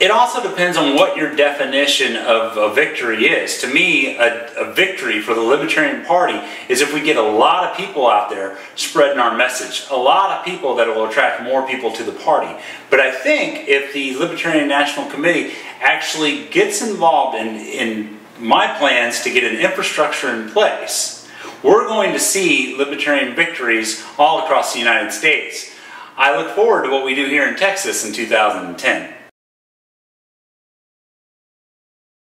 it also depends on what your definition of a victory is. To me, a victory for the Libertarian Party is if we get a lot of people out there spreading our message. A lot of people that will attract more people to the party. But I think if the Libertarian National Committee actually gets involved in my plans to get an infrastructure in place, we're going to see Libertarian victories all across the United States. I look forward to what we do here in Texas in 2010.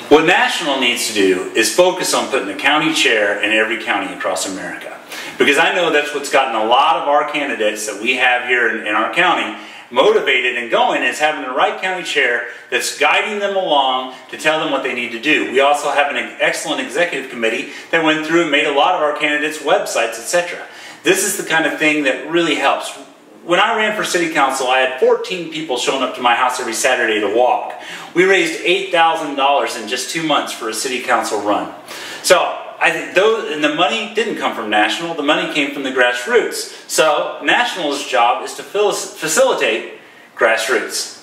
What National needs to do is focus on putting a county chair in every county across America. Because I know that's what's gotten a lot of our candidates that we have here in our county motivated and going, is having the right county chair that's guiding them along to tell them what they need to do. We also have an excellent executive committee that went through and made a lot of our candidates' websites, etc. This is the kind of thing that really helps. When I ran for city council, I had 14 people showing up to my house every Saturday to walk. We raised $8,000 in just 2 months for a city council run. So I think and the money didn't come from National, the money came from the grassroots. So National's job is to facilitate grassroots.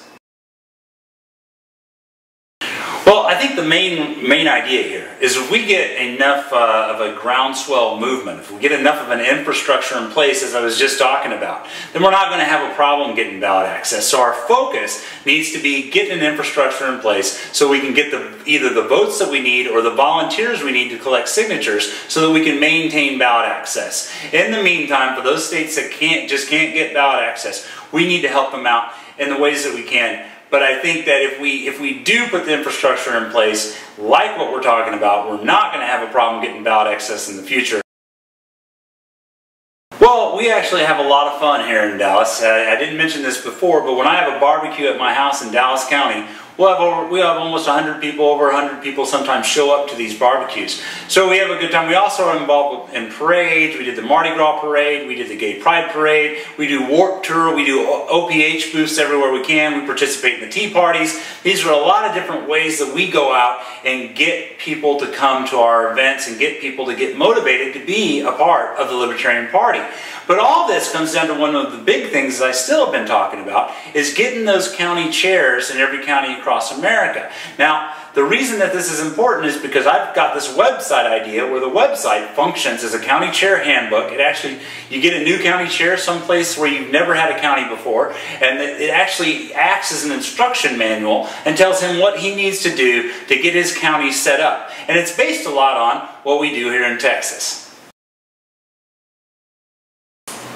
Well, I think the main idea here is if we get enough of a groundswell movement, if we get enough of an infrastructure in place, as I was just talking about, then we're not going to have a problem getting ballot access. So our focus needs to be getting an infrastructure in place so we can get either the votes that we need or the volunteers we need to collect signatures so that we can maintain ballot access. In the meantime, for those states that just can't get ballot access, we need to help them out in the ways that we can. But I think that if we do put the infrastructure in place, like what we're talking about, we're not going to have a problem getting ballot access in the future. Well, we actually have a lot of fun here in Dallas. I didn't mention this before, but when I have a barbecue at my house in Dallas County, we have almost 100 people, over 100 people sometimes show up to these barbecues. So we have a good time. We also are involved in parades. We did the Mardi Gras parade. We did the Gay Pride parade. We do Warped Tour. We do OPH booths everywhere we can. We participate in the tea parties. These are a lot of different ways that we go out and get people to come to our events and get people to get motivated to be a part of the Libertarian Party. But all this comes down to one of the big things that I still have been talking about, is getting those county chairs in every county across America. Now, the reason that this is important is because I've got this website idea where the website functions as a county chair handbook. You get a new county chair someplace where you've never had a county before, and it actually acts as an instruction manual and tells him what he needs to do to get his county set up. And it's based a lot on what we do here in Texas.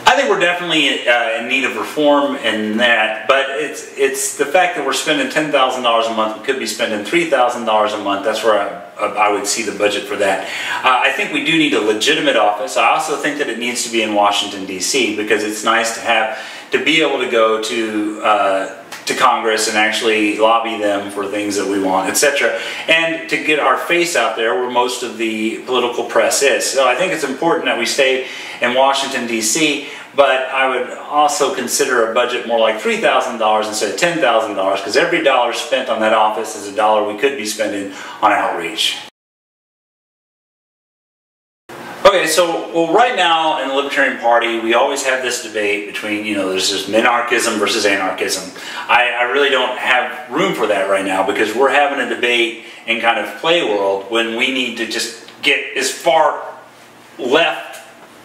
I think we're definitely in need of reform in that, but it's the fact that we're spending $10,000 a month. We could be spending $3,000 a month. That's where I would see the budget for that. I think we do need a legitimate office. I also think that it needs to be in Washington, D.C., because it's nice to be able to go to Congress and actually lobby them for things that we want, etc., and to get our face out there where most of the political press is. So I think it's important that we stay in Washington, D.C., but I would also consider a budget more like $3,000 instead of $10,000, because every dollar spent on that office is a dollar we could be spending on outreach. Okay, so right now in the Libertarian Party, we always have this debate between, there's this minarchism versus anarchism. I really don't have room for that right now, because we're having a debate in kind of play world when we need to just get as far left,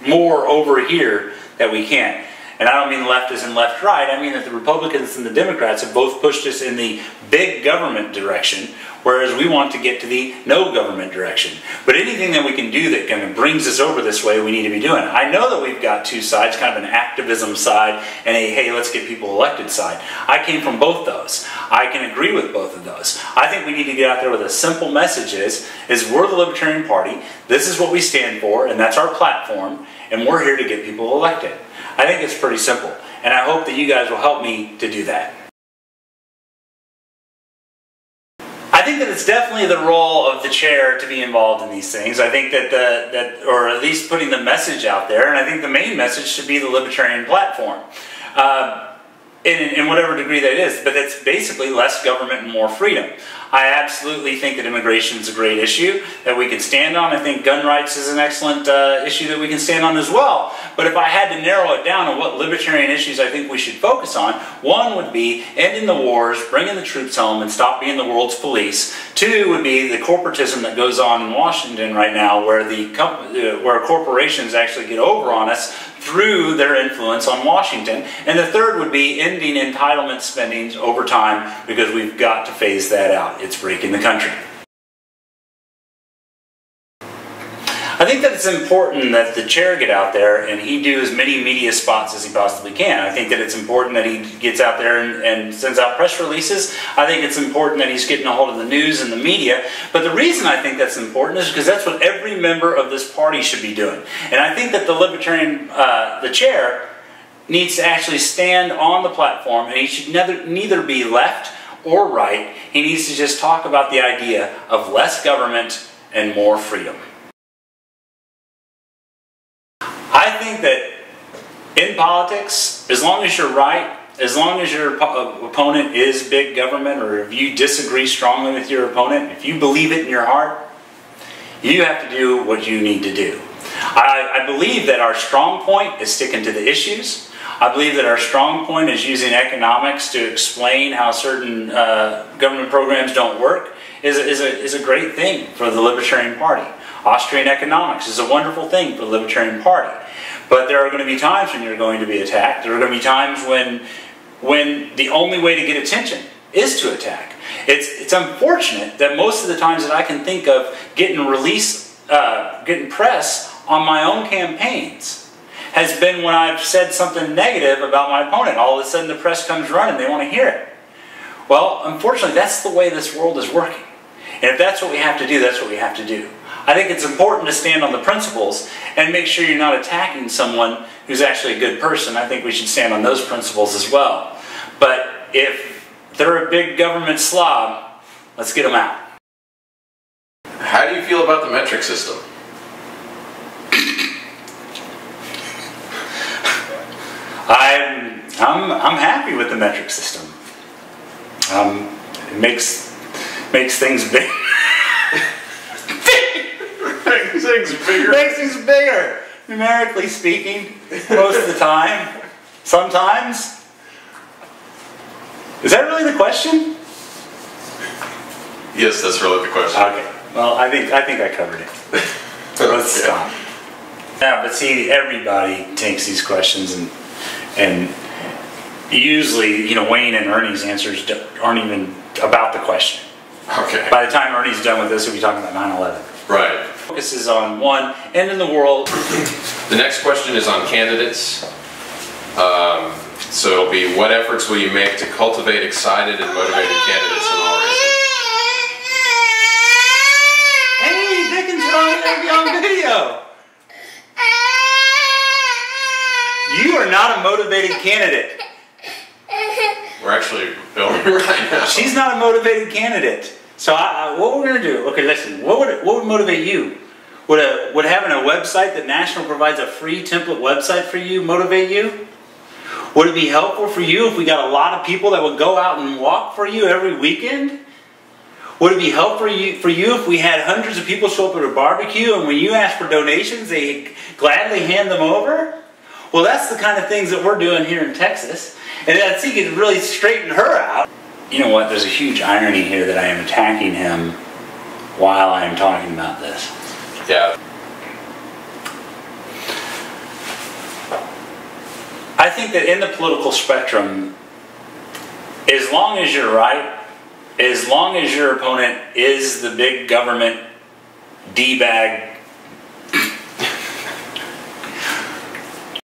more over here that we can. And I don't mean left as in left right, I mean that the Republicans and the Democrats have both pushed us in the big government direction, whereas we want to get to the no government direction. But anything that we can do that kind of brings us over this way, we need to be doing. I know that we've got two sides, kind of an activism side and a hey, let's get people elected side. I came from both those. I can agree with both of those. I think we need to get out there with a simple message is we're the Libertarian Party, this is what we stand for, and that's our platform, and we're here to get people elected. I think it's pretty simple, and I hope that you guys will help me to do that. I think that it's definitely the role of the chair to be involved in these things. I think that or at least putting the message out there, and I think the main message should be the Libertarian platform. in whatever degree that is, but it's basically less government and more freedom. I absolutely think that immigration is a great issue that we can stand on. I think gun rights is an excellent issue that we can stand on as well. But if I had to narrow it down on what libertarian issues I think we should focus on, one would be ending the wars, bringing the troops home, and stop being the world's police. Two would be the corporatism that goes on in Washington right now, where where corporations actually get over on us through their influence on Washington. And the third would be ending entitlement spending over time, because we've got to phase that out. It's breaking the country. I think that it's important that the chair get out there and he do as many media spots as he possibly can. I think that it's important that he gets out there and sends out press releases. I think it's important that he's getting a hold of the news and the media. But the reason I think that's important is because that's what every member of this party should be doing. And I think that the Libertarian, the chair, needs to actually stand on the platform, and he should neither be left or right. He needs to just talk about the idea of less government and more freedom. I think that in politics, as long as you're right, as long as your opponent is big government, or if you disagree strongly with your opponent, if you believe it in your heart, you have to do what you need to do. I believe that our strong point is sticking to the issues. I believe that our strong point is using economics to explain how certain government programs don't work is a great thing for the Libertarian Party. Austrian economics is a wonderful thing for the Libertarian Party. But there are going to be times when you're going to be attacked. There are going to be times when the only way to get attention is to attack. It's unfortunate that most of the times that I can think of getting press on my own campaigns has been when I've said something negative about my opponent. All of a sudden the press comes running, they want to hear it. Well, unfortunately, that's the way this world is working. And if that's what we have to do, that's what we have to do. I think it's important to stand on the principles and make sure you're not attacking someone who's actually a good person. I think we should stand on those principles as well. But if they're a big government slob, let's get them out. How do you feel about the metric system? I'm happy with the metric system. It makes things big. Makes things bigger. Makes things bigger, numerically speaking, most of the time. Sometimes. Is that really the question? Yes, that's really the question. Okay. Well, I think I covered it. Let's stop. Yeah, but see, everybody takes these questions and usually, Wayne and Ernie's answers aren't even about the question. Okay. By the time Ernie's done with this, he'll be talking about 9/11. Right. Focus is on one, and in the world. The next question is on candidates. So it'll be, what efforts will you make to cultivate excited and motivated candidates in all races? Hey, Dickens, you're going to be on video. You are not a motivated candidate. We're actually filming right now. She's not a motivated candidate. So what we're going to do, okay, listen, what would motivate you? Would having a website that National provides a free template website for you motivate you? Would it be helpful for you if we got a lot of people that would go out and walk for you every weekend? Would it be helpful for you if we had hundreds of people show up at a barbecue and when you ask for donations, they gladly hand them over? Well, that's the kind of things that we're doing here in Texas. And I think it really straightened her out. You know what? There's a huge irony here that I am attacking him while I am talking about this. Yeah. I think that in the political spectrum, as long as you're right, as long as your opponent is the big government D-bag